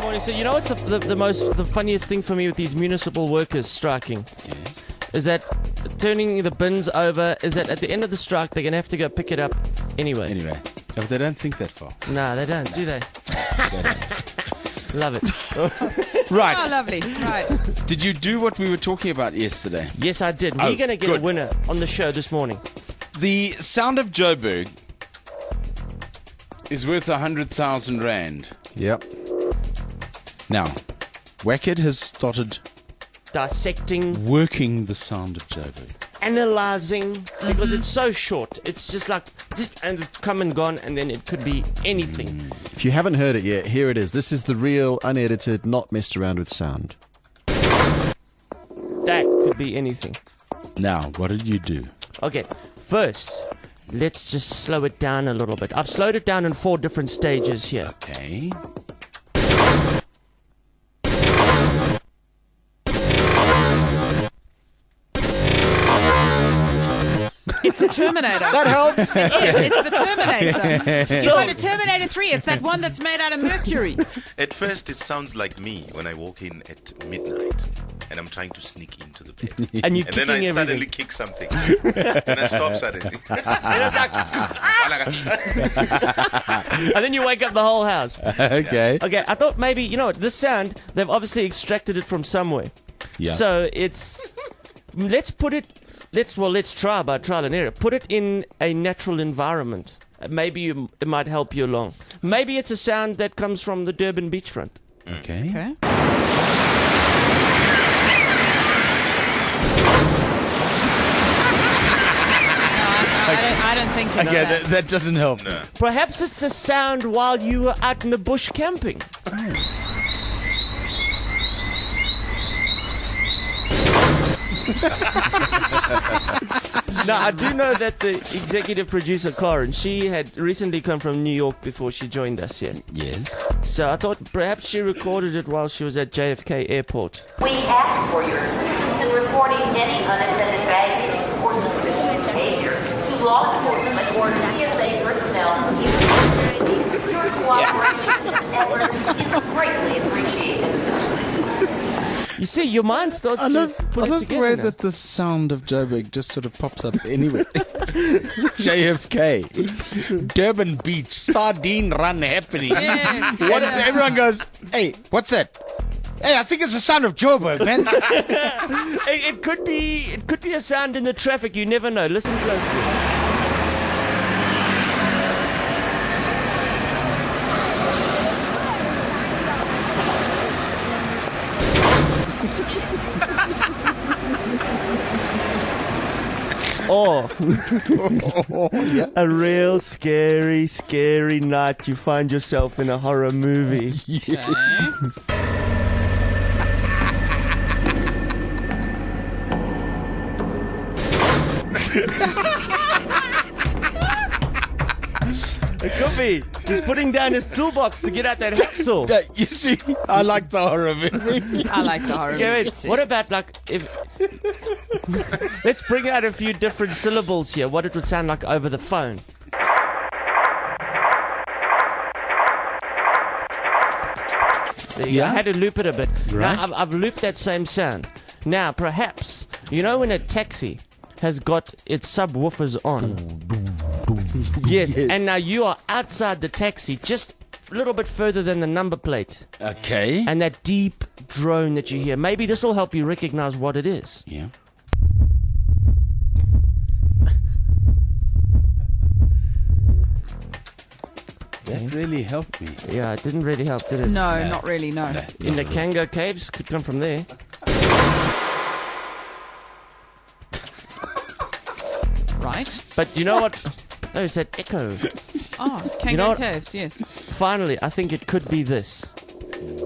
morning. So you know what's the funniest thing for me with these municipal workers striking? Yes. Is that turning the bins over, is that at the end of the strike they're going to have to go pick it up anyway. Anyway, if they don't think that far. No, they don't, do they? They don't. Love it. Right. Oh, lovely. Right. Did you do what we were talking about yesterday? Yes, I did. Oh, We're going to get good. a winner on the show this morning. The Sound of Joburg is worth 100,000 rand. Yep. Now, Whackhead has started Dissecting, working the Sound of Joburg. analyzing, because it's so short. It's just like, zip, and it's come and gone, and then it could be anything. If you haven't heard it yet, here it is. This is the real, unedited, not messed around with sound. That could be anything. Now, what did you do? Okay, first, let's just slow it down a little bit. I've slowed it down in 4 different stages here. Okay. It's the Terminator. That helps. It's the Terminator. You've got a Terminator 3. It's that one that's made out of mercury. At first, it sounds like me when I walk in at midnight and I'm trying to sneak into the bed. And you're And then kicking I everything. suddenly kick something. And I stop suddenly. And then you wake up the whole house. Okay. Okay, I thought maybe, you know what, this sound, they've obviously extracted it from somewhere. Yeah. So it's, let's try by trial and error. Put it in a natural environment. Maybe it might help you along. Maybe it's a sound that comes from the Durban beachfront. Okay. Okay. I don't think you know Okay, that. that doesn't help. Perhaps it's a sound while you were out in the bush camping. Now, I do know that the executive producer, Karen, she had recently come from New York before she joined us here. Yes. So I thought perhaps she recorded it while she was at JFK Airport. We ask for your assistance in reporting any unattended baggage or suspicious behavior to law enforcement or TSA personnel. Your cooperation and efforts is greatly appreciated. You see, your mind starts I to love put it the together way now. that the Sound of Joburg just sort of pops up anyway. JFK, Durban Beach, sardine run happening. Yes. What is, everyone goes, hey, what's that? Hey, I think it's the Sound of Joburg, man. It could be a sound in the traffic. You never know. Listen closely. Or a real scary, scary night. You find yourself in a horror movie. It could be. He's putting down his toolbox to get out that hacksaw. Yeah, you see, I like the horror movie. I like the horror. Okay, wait. movie too. What about like if? Let's bring out a few different syllables here. What it would sound like over the phone. There you go. I had to loop it a bit. Right. Now I've looped that same sound. Now perhaps you know when a taxi has got its subwoofers on. Yes, and now you are outside the taxi, just a little bit further than the number plate. Okay. And that deep drone that you hear, maybe this will help you recognize what it is. Yeah. That really helped me. Yeah, it didn't really help, did it? No, not really, no. In the Kango caves, could come from there. Right. But you know what? No, it's that echo. Oh, Kangaroo You know what? Caves, yes. Finally, I think it could be this.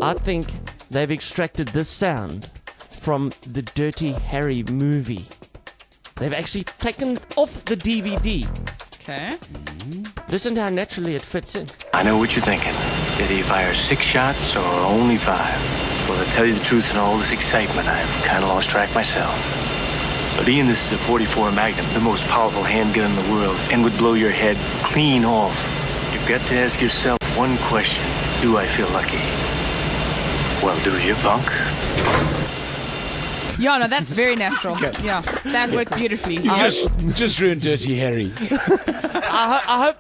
I think they've extracted this sound from the Dirty Harry movie. They've actually taken off the DVD. Okay. Listen to how naturally it fits in. I know what you're thinking. Did he fire 6 shots or only 5? Well, to tell you the truth, in all this excitement, I've kind of lost track myself. But Ian, this is a .44 Magnum, the most powerful handgun in the world, and would blow your head clean off. You've got to ask yourself one question. Do I feel lucky? Well, do you, punk? Yeah, no, that's very natural. Yeah, that worked beautifully. You just ruined Dirty Harry. I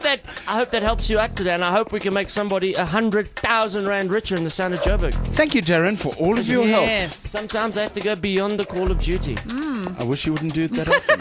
hope that helps you out today, and I hope we can make somebody 100,000 rand richer in the Sound of Joburg. Thank you, Darren, for all of your help. Yes. Sometimes I have to go beyond the call of duty. I wish you wouldn't do it that often.